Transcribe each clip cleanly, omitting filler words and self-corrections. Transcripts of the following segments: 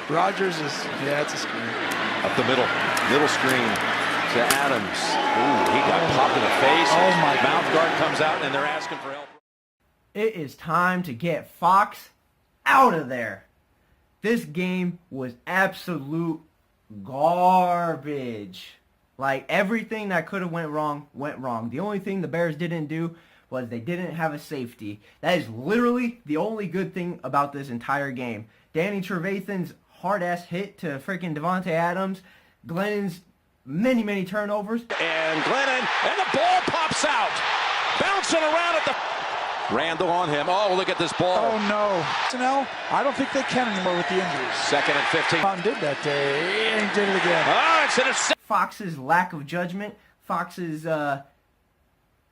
Rodgers is, yeah, it's a screen. Up the middle screen to Adams. Ooh, he got popped in the face. Oh my Mouth guard comes out and they're asking for help. It is time to get Fox out of there. This game was absolute garbage. Like, everything that could have went wrong, went wrong. The only thing the Bears didn't do was they didn't have a safety. That is literally the only good thing about this entire game. Danny Trevathan's hard-ass hit to freaking Davante Adams. Glennon's many turnovers. And Glennon, and the ball pops out. Bouncing around at the... Randall on him. Oh, look at this ball. Oh, no. No, I don't think they can anymore with the injuries. 2nd and 15. Tom did that day, and he did it again. Oh, it's intercepted. Fox's lack of judgment. Fox's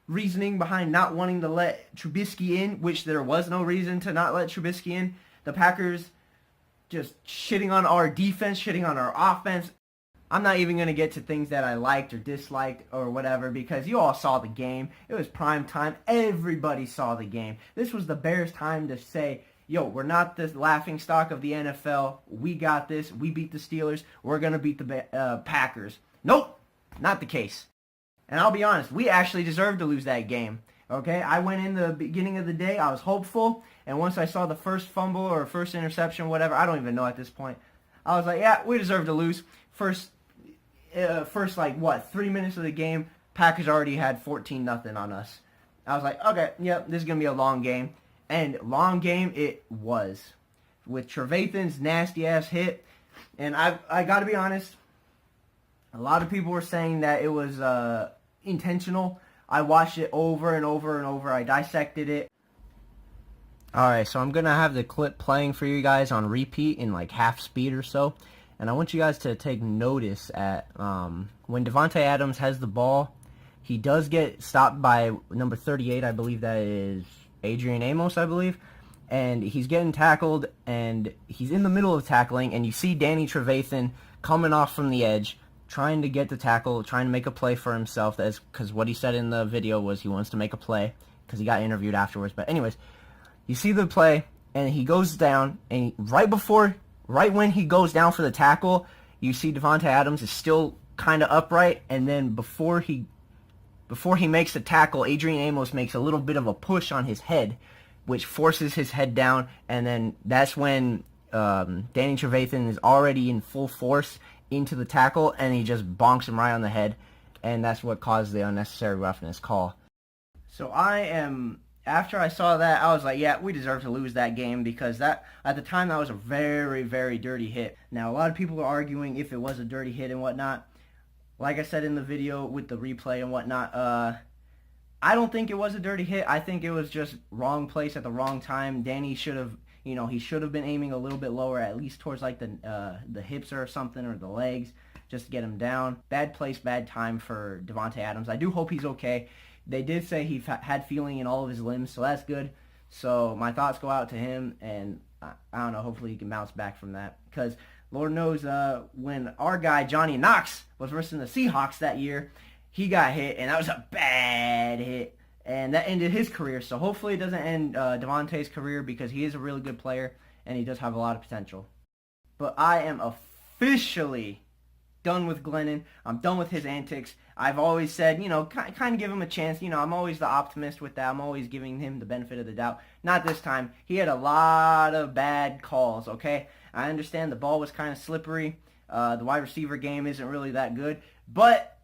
reasoning behind not wanting to let Trubisky in, which there was no reason to not let Trubisky in. The Packers just shitting on our defense, shitting on our offense. I'm not even going to get to things that I liked or disliked or whatever because you all saw the game. It was prime time. Everybody saw the game. This was the Bears' time to say, yo, we're not the laughingstock of the NFL. We got this. We beat the Steelers. We're going to beat the Packers. Nope, not the case. And I'll be honest, we actually deserved to lose that game. Okay, I went in the beginning of the day, I was hopeful, and once I saw the first fumble or first interception, whatever, I don't even know at this point, I was like, yeah, we deserve to lose. First like, 3 minutes of the game, Packers already had 14-0 on us. I was like, okay, yep, this is going to be a long game. And long game it was. With Trevathan's nasty-ass hit, and I got to be honest, a lot of people were saying that it was intentional. I watched it over and over and over. I dissected it. Alright, so I'm going to have the clip playing for you guys on repeat in like half speed or so. And I want you guys to take notice at when Davante Adams has the ball, he does get stopped by number 38. I believe that is Adrian Amos, I believe. And he's getting tackled, and he's in the middle of tackling, and you see Danny Trevathan coming off from the edge, trying to get the tackle, trying to make a play for himself, because what he said in the video was he wants to make a play, because he got interviewed afterwards. But anyways, you see the play, and he goes down, and right when he goes down for the tackle, you see Davante Adams is still kind of upright, and then before he makes the tackle, Adrian Amos makes a little bit of a push on his head, which forces his head down, and then that's when Danny Trevathan is already in full force into the tackle, and he just bonks him right on the head, and that's what caused the unnecessary roughness call. So after I saw that, I was like, yeah, we deserve to lose that game because that at the time that was a very dirty hit. Now, a lot of people are arguing if it was a dirty hit and whatnot. Like I said in the video with the replay and whatnot, I don't think it was a dirty hit. I think it was just wrong place at the wrong time. Danny should have, he should have been aiming a little bit lower, at least towards like the hips or something, or the legs, just to get him down. Bad place, bad time for Davante Adams. I do hope he's okay. They did say he had feeling in all of his limbs, so that's good. So my thoughts go out to him, and I don't know, hopefully he can bounce back from that. Because Lord knows when our guy Johnny Knox was versus the Seahawks that year, he got hit, and that was a bad hit. And that ended his career, so hopefully it doesn't end Davante's career because he is a really good player, and he does have a lot of potential. But I am officially done with Glennon. I'm done with his antics. I've always said, kind of give him a chance. I'm always the optimist with that. I'm always giving him the benefit of the doubt. Not this time. He had a lot of bad calls, okay? I understand the ball was kind of slippery. The wide receiver game isn't really that good. But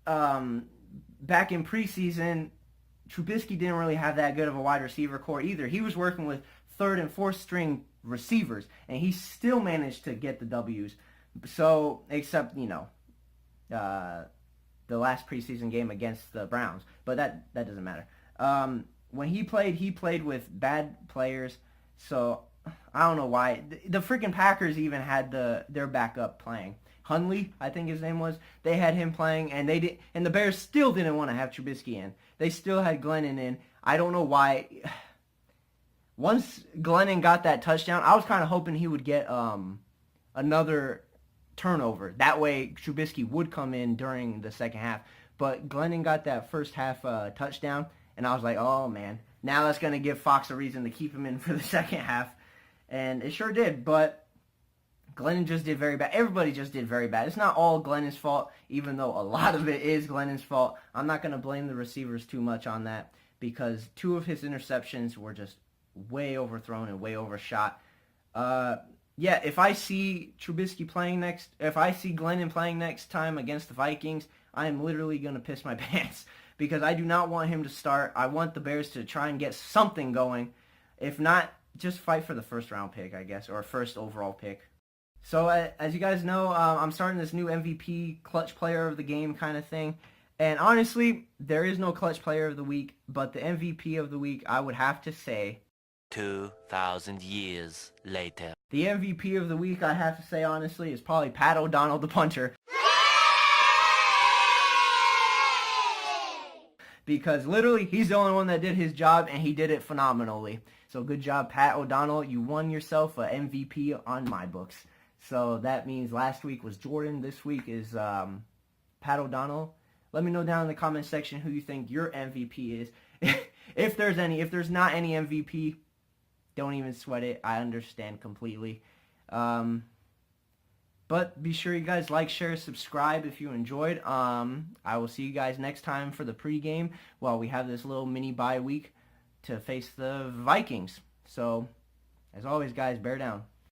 back in preseason, Trubisky didn't really have that good of a wide receiver core either. He was working with third and fourth string receivers, and he still managed to get the W's. So, except, the last preseason game against the Browns. But that doesn't matter. When he played with bad players. So, I don't know why. The freaking Packers even had their backup playing. Hundley, I think his name was. They had him playing, and the Bears still didn't want to have Trubisky in. They still had Glennon in. I don't know why. Once Glennon got that touchdown, I was kind of hoping he would get another turnover. That way, Trubisky would come in during the second half. But Glennon got that first half touchdown, and I was like, oh, man. Now that's going to give Fox a reason to keep him in for the second half. And it sure did, but Glennon just did very bad. Everybody just did very bad. It's not all Glennon's fault, even though a lot of it is Glennon's fault. I'm not going to blame the receivers too much on that because 2 of his interceptions were just way overthrown and way overshot. Yeah, if I see Trubisky playing next, if I see Glennon playing next time against the Vikings, I am literally going to piss my pants because I do not want him to start. I want the Bears to try and get something going. If not, just fight for the first round pick, I guess, or first overall pick. So as you guys know, I'm starting this new MVP clutch player of the game kind of thing. And honestly, there is no clutch player of the week, but the MVP of the week, I would have to say 2,000 years later. The MVP of the week, I have to say honestly, is probably Pat O'Donnell, the punter. Because literally, he's the only one that did his job, and he did it phenomenally. So good job, Pat O'Donnell. You won yourself an MVP on my books. So that means last week was Jordan. This week is Pat O'Donnell. Let me know down in the comment section who you think your MVP is. If there's any. If there's not any MVP, don't even sweat it. I understand completely. But be sure you guys like, share, subscribe if you enjoyed. I will see you guys next time for the pregame while we have this little mini bye week to face the Vikings. So, as always, guys, bear down.